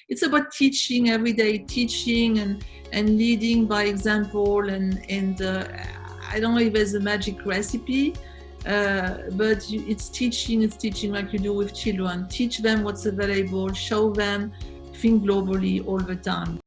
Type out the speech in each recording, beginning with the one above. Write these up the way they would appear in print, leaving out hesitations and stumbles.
It's about teaching, everyday teaching, and leading by example. And I don't know if there's a magic recipe, but it's teaching like you do with children. Teach them what's available, show them, think globally all the time.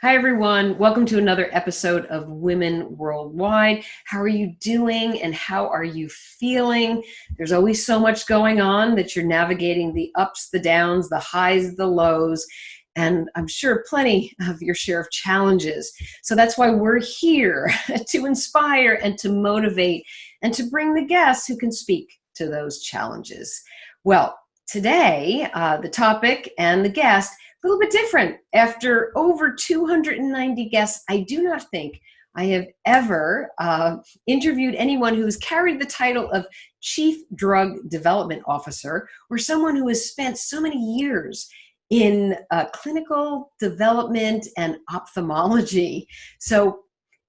Hi, everyone. Welcome to another episode of Women Worldwide. How are you doing and how are you feeling? There's always so much going on that you're navigating the ups, the downs, the highs, the lows, and I'm sure plenty of your share of challenges. So that's why we're here to inspire and to motivate and to bring the guests who can speak to those challenges. Well, today, the topic and the guest a little bit different. After over 290 guests, I do not think I have ever interviewed anyone who's carried the title of Chief Drug Development Officer or someone who has spent so many years in clinical development and ophthalmology. So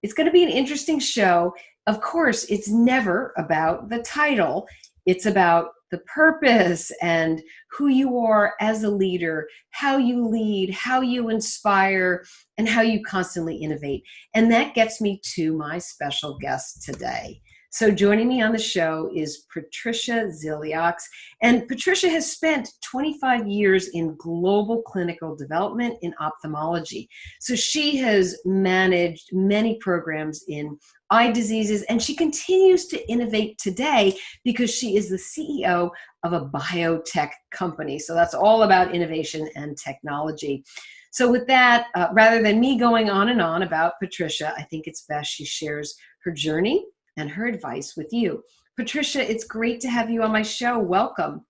it's going to be an interesting show. Of course, it's never about the title. It's about the purpose and who you are as a leader, how you lead, how you inspire, and how you constantly innovate. And that gets me to my special guest today. So joining me on the show is Patricia Zilliocks. And Patricia has spent 25 years in global clinical development in ophthalmology. So she has managed many programs in eye diseases, and she continues to innovate today because she is the CEO of a biotech company. So that's all about innovation and technology. So with that, rather than me going on and on about Patricia, I think it's best she shares her journey and her advice with you. Patricia, it's great to have you on my show. Welcome.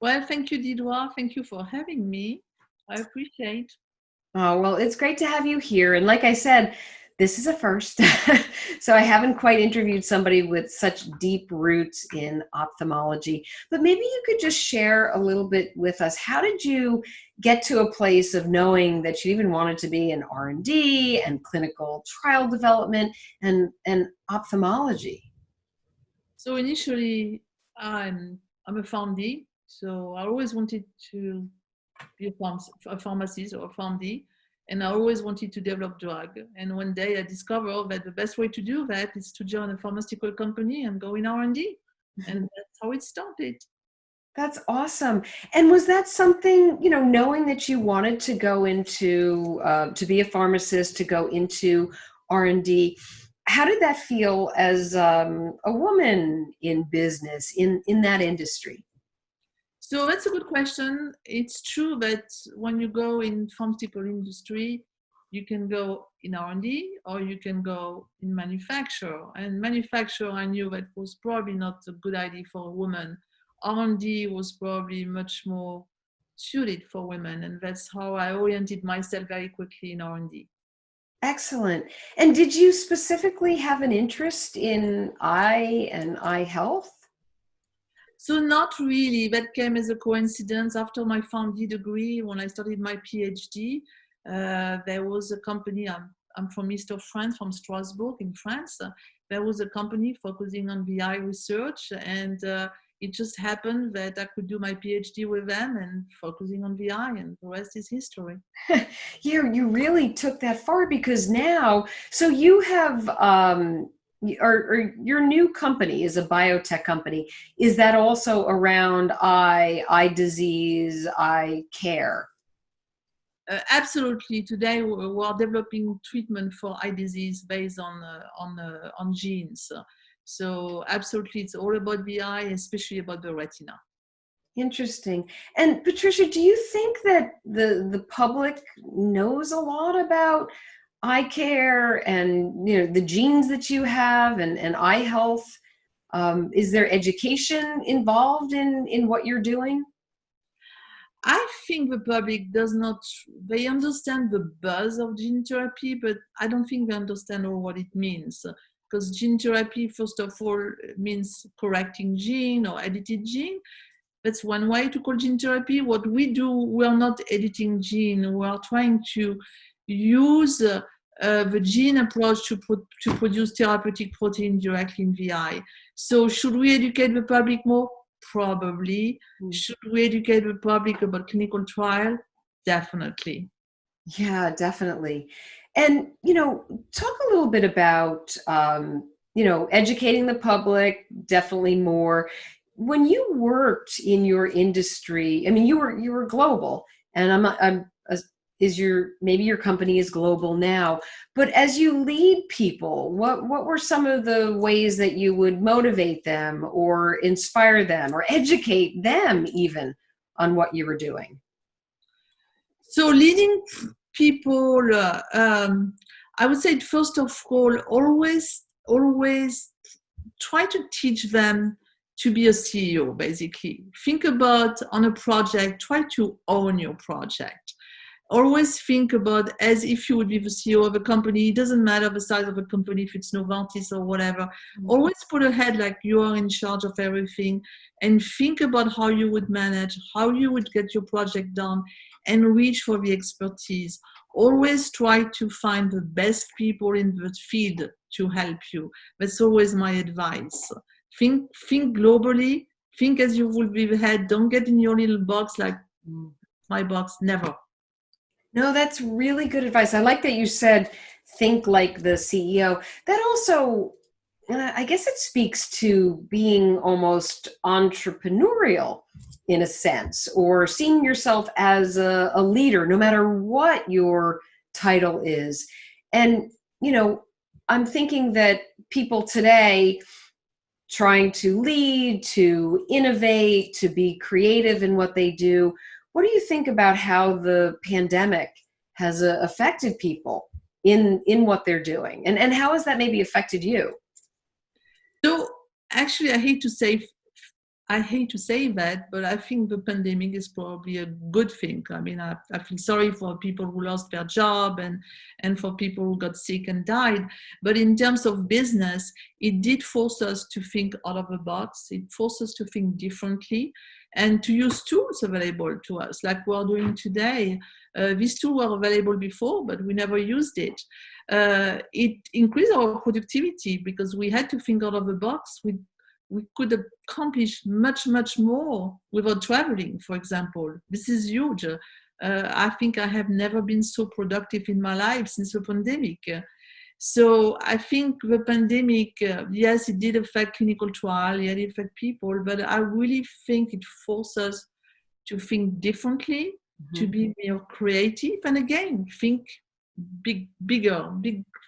Well, thank you, Didwa. Thank you for having me. I appreciate. Oh, well, it's great to have you here. And like I said, this is a first. So I haven't quite interviewed somebody with such deep roots in ophthalmology, but maybe you could just share a little bit with us. How did you get to a place of knowing that you even wanted to be in R&D and clinical trial development and ophthalmology? So initially, I'm a PharmD, so I always wanted to be a pharmacist or a PharmD. And I always wanted to develop drug. And one day I discovered that the best way to do that is to join a pharmaceutical company and go in R&D. And that's how it started. That's awesome. And was that something, knowing that you wanted to go into, to be a pharmacist, to go into R&D, how did that feel as a woman in business, in that industry? So that's a good question. It's true that when you go in pharmaceutical industry, you can go in R&D or you can go in manufacture. And manufacture, I knew that was probably not a good idea for a woman. R&D was probably much more suited for women. And that's how I oriented myself very quickly in R&D. Excellent. And did you specifically have an interest in eye and eye health? So not really. That came as a coincidence. After my PharmD degree, when I started my PhD, there was a company, I'm from east of France, from Strasbourg in France. There was a company focusing on the eye research, and it just happened that I could do my PhD with them and focusing on the eye, and the rest is history. You really took that far, because now, so you have, or your new company is a biotech company. Is that also around eye disease, eye care? Absolutely. Today we are developing treatment for eye disease based on genes. So absolutely, it's all about the eye, especially about the retina. Interesting. And Patricia, do you think that the public knows a lot about eye care and the genes that you have and eye health? Is there education involved in what you're doing? I think the public does not, they understand the buzz of gene therapy, but I don't think they understand all what it means. because gene therapy, first of all, means correcting gene or edited gene. That's one way to call gene therapy. What we do, we are not editing gene. We are trying to use the gene approach to produce therapeutic protein directly in the eye. So should we educate the public more? Probably. Should we educate the public about clinical trial? Definitely. Yeah, definitely. And, talk a little bit about, educating the public, definitely more. When you worked in your industry, I mean, you were global, and maybe your company is global now, but as you lead people, what were some of the ways that you would motivate them or inspire them or educate them even on what you were doing? So leading people, I would say first of all, always try to teach them to be a CEO, basically. Think about on a project, try to own your project. Always think about as if you would be the CEO of a company. It doesn't matter the size of a company, if it's Novartis or whatever. Always put ahead like you are in charge of everything, and think about how you would manage, how you would get your project done, and reach for the expertise. Always try to find the best people in the field to help you. That's always my advice. Think globally. Think as you would be the head. Don't get in your little box like my box. Never. No, that's really good advice. I like that you said, think like the CEO. That also, I guess it speaks to being almost entrepreneurial in a sense, or seeing yourself as a leader, no matter what your title is. And, I'm thinking that people today trying to lead, to innovate, to be creative in what they do. What do you think about how the pandemic has affected people in what they're doing? And how has that maybe affected you? So actually, I hate to say that, but I think the pandemic is probably a good thing. I mean, I feel sorry for people who lost their job and for people who got sick and died. But in terms of business, it did force us to think out of the box. It forced us to think differently and to use tools available to us, like we're doing today. These tools were available before, but we never used it. It increased our productivity because we had to think out of the box. We could accomplish much more without traveling, for example. This is huge. I think I have never been so productive in my life since the pandemic. So I think the pandemic, yes, it did affect clinical trial, it did affect people, but I really think it forced us to think differently, to be more creative, and again, think bigger,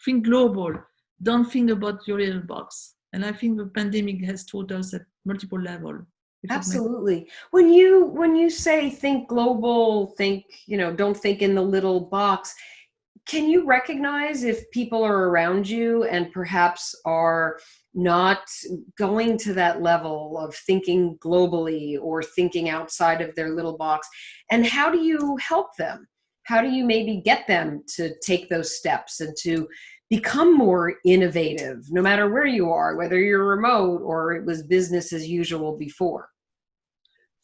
think global. Don't think about your little box. And I think the pandemic has taught us at multiple levels. Absolutely. When you say think global, think, don't think in the little box, can you recognize if people are around you and perhaps are not going to that level of thinking globally or thinking outside of their little box? And how do you help them? How do you maybe get them to take those steps and to become more innovative, no matter where you are, whether you're remote or it was business as usual before?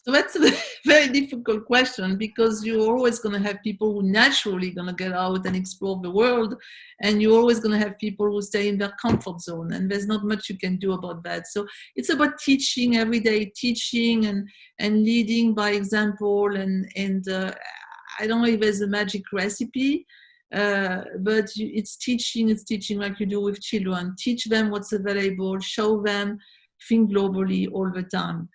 So that's a very difficult question, because you're always going to have people who naturally going to get out and explore the world, and you're always going to have people who stay in their comfort zone, and there's not much you can do about that. So it's about teaching, everyday teaching, and leading by example, and I don't know if there's a magic recipe, but it's teaching like you do with children. Teach them what's available, show them, think globally all the time.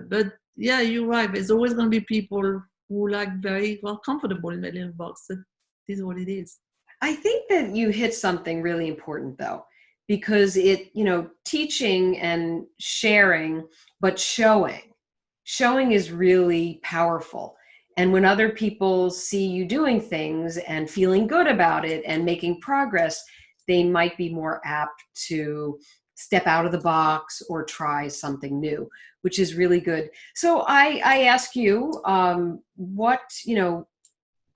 But yeah, you're right. There's always going to be people who very well comfortable in their little box. That is what it is. I think that you hit something really important though, because teaching and sharing, but showing is really powerful. And when other people see you doing things and feeling good about it and making progress, they might be more apt to step out of the box or try something new, which is really good. So I ask you,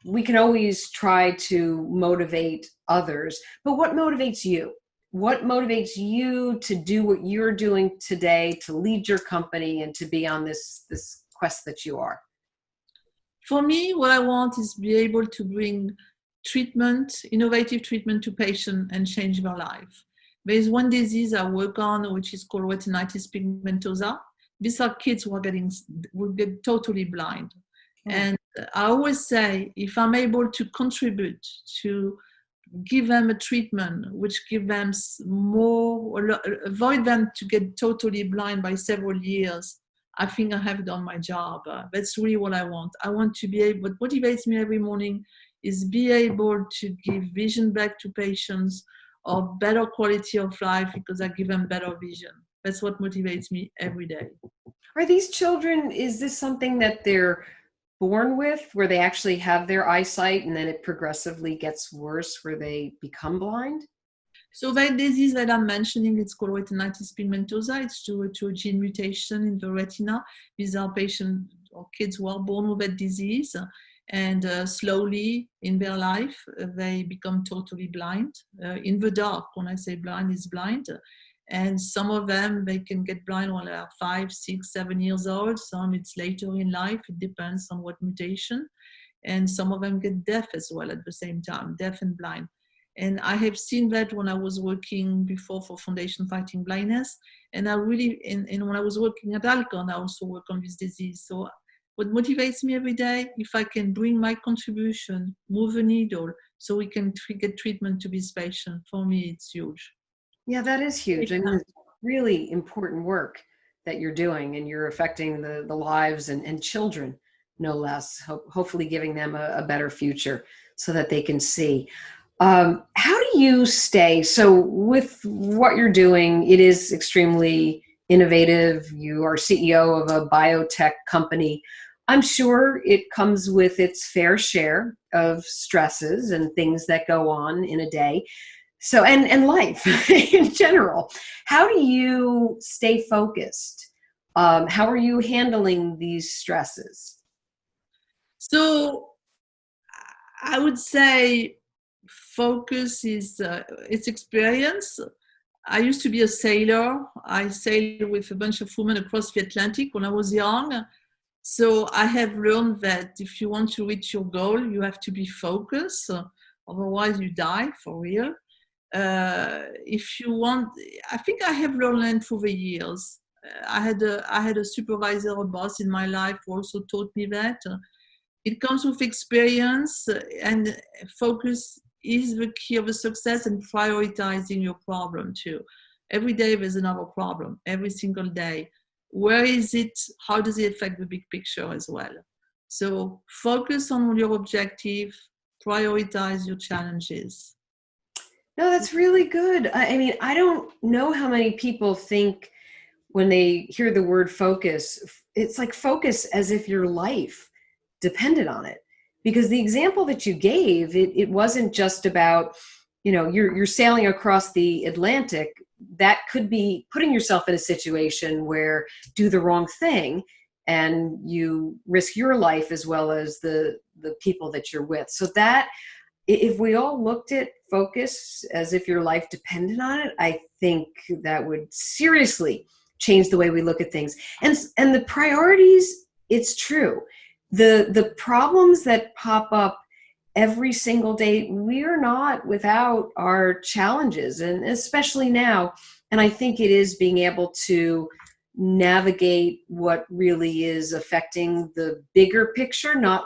we can always try to motivate others, but what motivates you? what motivates you to do what you're doing today, to lead your company and to be on this quest that you are? For me, what I want is be able to bring treatment, innovative treatment to patients and change their life. There is one disease I work on, which is called retinitis pigmentosa. These are kids who will get totally blind. And I always say, if I'm able to contribute to give them a treatment which give them more, avoid them to get totally blind by several years, I think I have done my job. That's really what I want. I want to be able, what motivates me every morning is be able to give vision back to patients or better quality of life because I give them better vision. That's what motivates me every day. Are these children, is this something that they're born with, where they actually have their eyesight and then it progressively gets worse where they become blind? So that disease that I'm mentioning, it's called retinitis pigmentosa. It's due to a gene mutation in the retina. These are patients or kids who are born with that disease, and slowly in their life, they become totally blind. In the dark, when I say blind, is blind. And some of them, they can get blind when they are 5, 6, 7 years old. Some it's later in life. It depends on what mutation. And some of them get deaf as well at the same time, deaf and blind. And I have seen that when I was working before for Foundation Fighting Blindness. And I really, and when I was working at Alcon, I also work on this disease. So what motivates me every day, if I can bring my contribution, move a needle, so we can get treatment to this patient, for me, it's huge. Yeah, that is huge. I mean, it's really important work that you're doing, and you're affecting the lives and children, no less, hopefully giving them a better future so that they can see. How do you stay? So with what you're doing, it is extremely innovative. You are CEO of a biotech company. I'm sure it comes with its fair share of stresses and things that go on in a day. So, and life in general. How do you stay focused? How are you handling these stresses? So I would say focus is it's experience. I used to be a sailor. I sailed with a bunch of women across the Atlantic when I was young. So I have learned that if you want to reach your goal, you have to be focused. Otherwise, you die for real. If you want, I think I have learned through the years. I had a supervisor, a boss in my life who also taught me that. It comes with experience, and focus is the key of the success, and prioritizing your problem too. Every day there's another problem, every single day. Where is it? How does it affect the big picture as well? So focus on your objective, prioritize your challenges. No, that's really good. I mean, I don't know how many people think when they hear the word focus, it's like focus as if your life depended on it. Because the example that you gave, it wasn't just about, you know, you're sailing across the Atlantic. That could be putting yourself in a situation where do the wrong thing and you risk your life as well as the people that you're with. So that, if we all looked at focus as if your life depended on it, I think that would seriously change the way we look at things. And the priorities, it's true. The problems that pop up every single day, we're not without our challenges, and especially now. And I think it is being able to navigate what really is affecting the bigger picture, not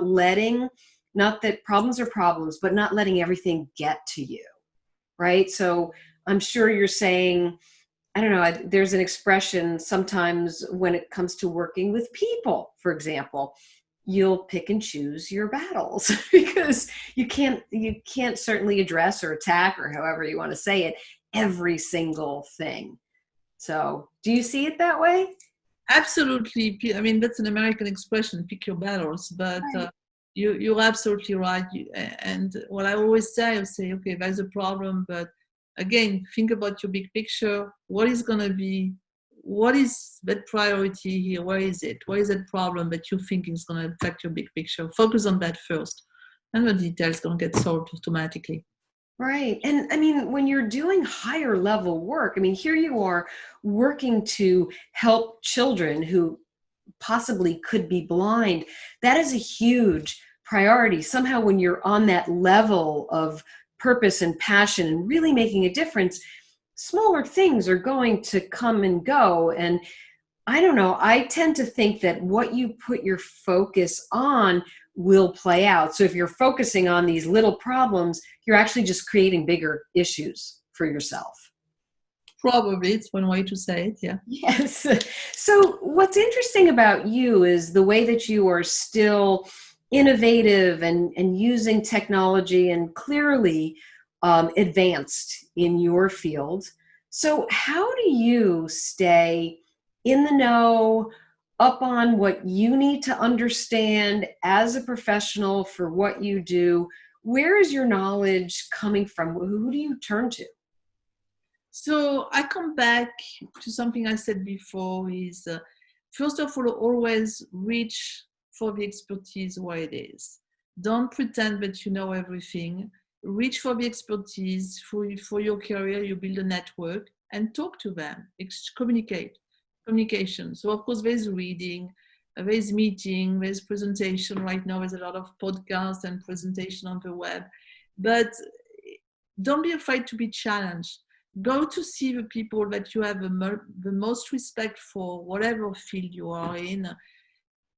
that problems are problems, but not letting everything get to you, right? So I'm sure you're saying, I don't know, there's an expression sometimes when it comes to working with people, for example, you'll pick and choose your battles because you can't certainly address or attack, or however you want to say it, every single thing. So do you see it that way? Absolutely. I mean, that's an American expression, pick your battles, but Right. you're absolutely right. And what I always say, I say, okay, there's a problem, but again, think about your big picture. What is that priority here? Where is it? Where is that problem that you think is going to affect your big picture? Focus on that first, and the details going to get solved automatically. Right. And I mean, when you're doing higher level work, I mean, here you are working to help children who possibly could be blind. That is a huge priority. Somehow, when you're on that level of purpose and passion and really making a difference, smaller things are going to come and go. And I don't know, I tend to think that what you put your focus on will play out. So if you're focusing on these little problems, you're actually just creating bigger issues for yourself. Probably it's one way to say it. Yeah. Yes. So what's interesting about you is the way that you are still innovative and using technology and clearly advanced in your field. So how do you stay in the know, up on what you need to understand as a professional for what you do? Where is your knowledge coming from? Who do you turn to? So I come back to something I said before is, first of all, always reach for the expertise where it is. Don't pretend that you know everything. Reach for the expertise for your career. You build a network and talk to them, communication. So of course there's reading, there's meeting, there's presentation. Right now there's a lot of podcasts and presentation on the web, but don't be afraid to be challenged. Go to see the people that you have the most respect for, whatever field you are in,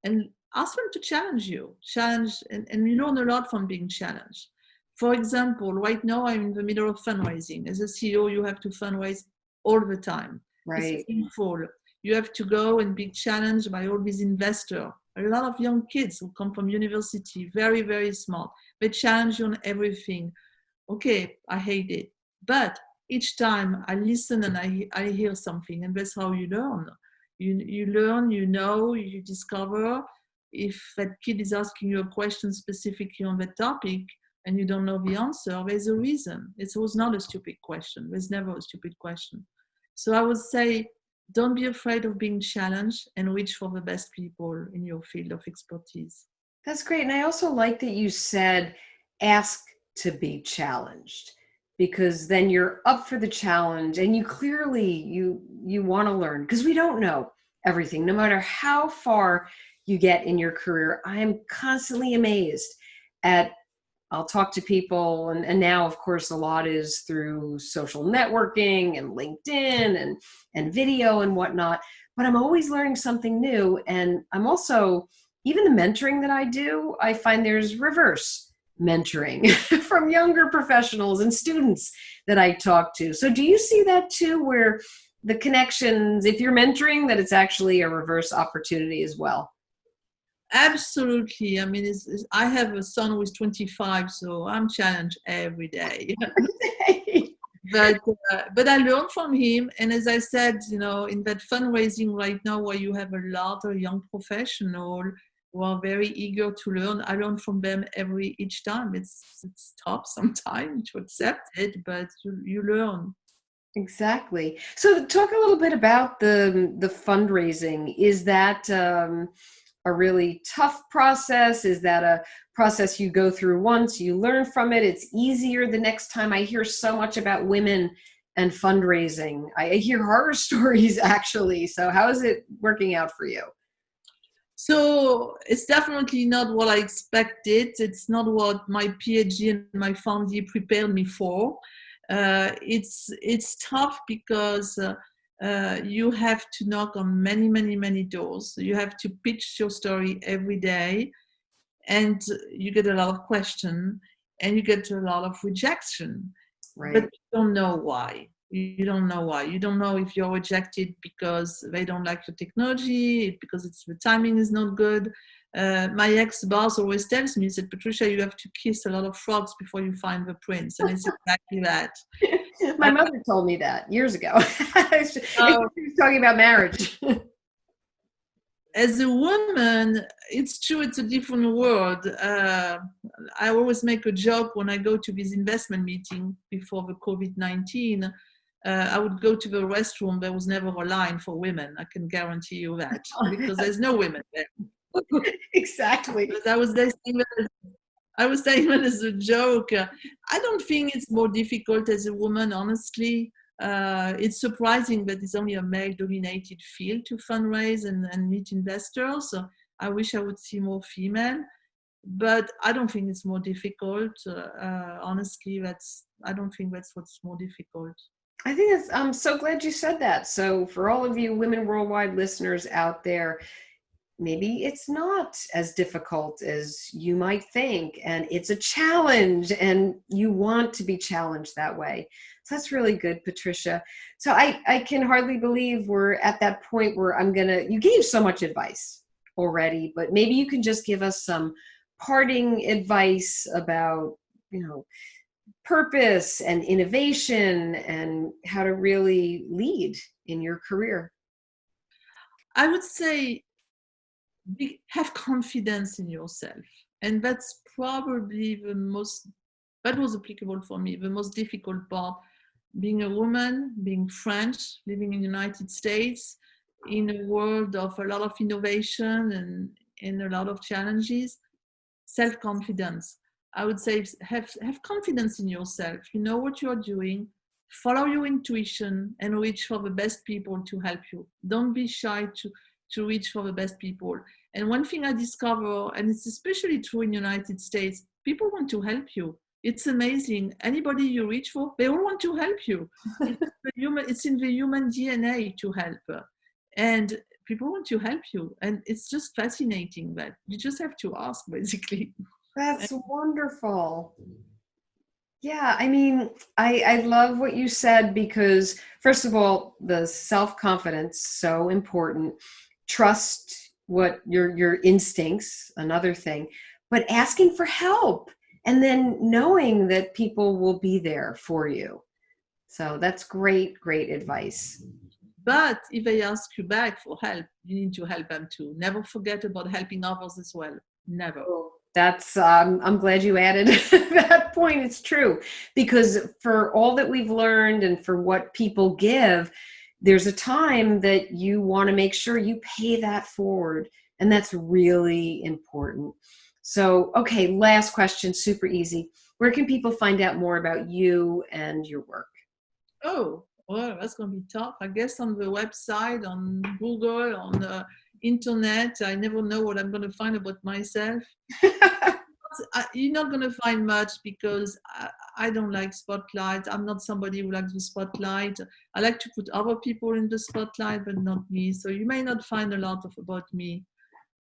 and ask them to challenge you. And you learn a lot from being challenged. For example, right now I'm in the middle of fundraising. As a CEO, you have to fundraise all the time. Right. It's painful. You have to go and be challenged by all these investors. A lot of young kids who come from university, very, very smart. They challenge you on everything. Okay, I hate it. But each time I listen and I hear something, and that's how you learn. You learn, you know, you discover. If that kid is asking you a question specifically on that topic and you don't know the answer, there's a reason. It was not a stupid question. There's never a stupid question. So I would say, don't be afraid of being challenged and reach for the best people in your field of expertise. That's great. And I also like that you said, ask to be challenged, because then you're up for the challenge and you clearly you want to learn, because we don't know everything, no matter how far you get in your career. I am constantly amazed at, I'll talk to people, and now of course a lot is through social networking and LinkedIn and video and whatnot, but I'm always learning something new. And I'm also, even the mentoring that I do, I find there's reverse mentoring from younger professionals and students that I talk to. So do you see that too, where the connections, if you're mentoring, that it's actually a reverse opportunity as well? Absolutely. I mean, I have a son who is 25, so I'm challenged every day. But I learn from him. And as I said, you know, in that fundraising right now, where you have a lot of young professionals who are very eager to learn, I learn from them each time. It's tough sometimes to accept it, but you learn. Exactly. So talk a little bit about the fundraising. Is that a really tough process? Is that a process you go through once, you learn from it, it's easier the next time? I hear so much about women and fundraising. I hear horror stories actually. So how is it working out for you? So it's definitely not what I expected. It's not what my PhD and my PharmD prepared me for. It's tough because you have to knock on many, many, many doors. You have to pitch your story every day, and you get a lot of questions, and you get a lot of rejection. Right. But you don't know why. You don't know why. You don't know if you're rejected because they don't like your technology, because the timing is not good. My ex-boss always tells me, he said, Patricia, you have to kiss a lot of frogs before you find the prince. And it's exactly that. My mother told me that years ago. She was talking about marriage. As a woman, it's true, it's a different world. I always make a joke when I go to this investment meeting before the COVID-19. I would go to the restroom. There was never a line for women. I can guarantee you that, because there's no women there. Exactly. Because I was there saying that I was saying that as a joke. I don't think it's more difficult as a woman, honestly. It's surprising that it's only a male-dominated field to fundraise and meet investors. So I wish I would see more female, but I don't think it's more difficult. Honestly, I don't think that's what's more difficult. I think I'm so glad you said that. So for all of you Women Worldwide listeners out there, maybe it's not as difficult as you might think, and it's a challenge, and you want to be challenged that way. So that's really good, Patricia. So I can hardly believe we're at that point where you gave so much advice already, but maybe you can just give us some parting advice about, purpose and innovation and how to really lead in your career. I would say have confidence in yourself. And that's probably that was applicable for me, the most difficult part. Being a woman, being French, living in the United States, in a world of a lot of innovation and a lot of challenges, self-confidence. I would say have confidence in yourself. You know what you're doing. Follow your intuition and reach for the best people to help you. Don't be shy to reach for the best people. And one thing I discover, and it's especially true in the United States, people want to help you. It's amazing. Anybody you reach for, they all want to help you. It's in the human DNA to help. And people want to help you. And it's just fascinating that you just have to ask, basically. That's wonderful. Yeah, I mean, I love what you said, because first of all, the self-confidence, so important. Trust what your instincts, another thing, but asking for help and then knowing that people will be there for you. So that's great advice. But if they ask you back for help, you need to help them too. Never forget about helping others as well. Never. That's I'm glad you added that point. It's true, because for all that we've learned and for what people give, there's a time that you want to make sure you pay that forward, and that's really important. So, okay, last question, super easy. Where can people find out more about you and your work? Oh, well, that's going to be tough. I guess on the website, on Google, on the internet. I never know what I'm going to find about myself. You're not going to find much, because I don't like spotlight. I'm not somebody who likes the spotlight. I like to put other people in the spotlight, but not me. So you may not find a lot about me.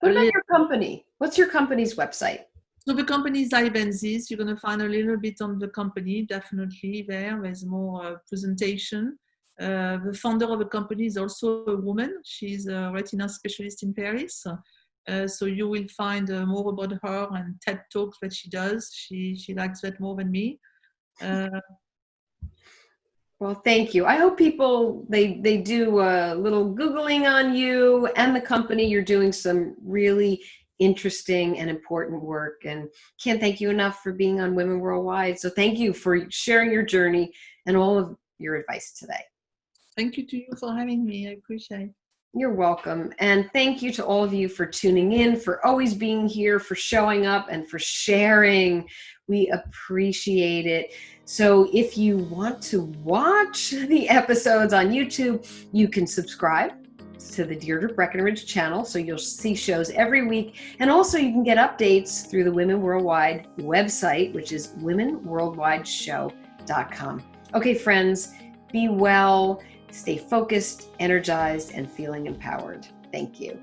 What about your company? What's your company's website? So the company is Ibensis. You're going to find a little bit on the company, definitely there. There's more presentation. The founder of the company is also a woman. She's a retina specialist in Paris. So you will find more about her and TED Talks that she does. She likes that more than me. Well, thank you. I hope people, they do a little Googling on you and the company. You're doing some really interesting and important work, and can't thank you enough for being on Women Worldwide. So thank you for sharing your journey and all of your advice today. Thank you to you for having me. I appreciate it. You're welcome. And thank you to all of you for tuning in, for always being here, for showing up, and for sharing. We appreciate it. So if you want to watch the episodes on YouTube, you can subscribe to the Deirdre Breckenridge channel, so you'll see shows every week. And also you can get updates through the Women Worldwide website, which is womenworldwideshow.com. Okay, friends, be well. Stay focused, energized, and feeling empowered. Thank you.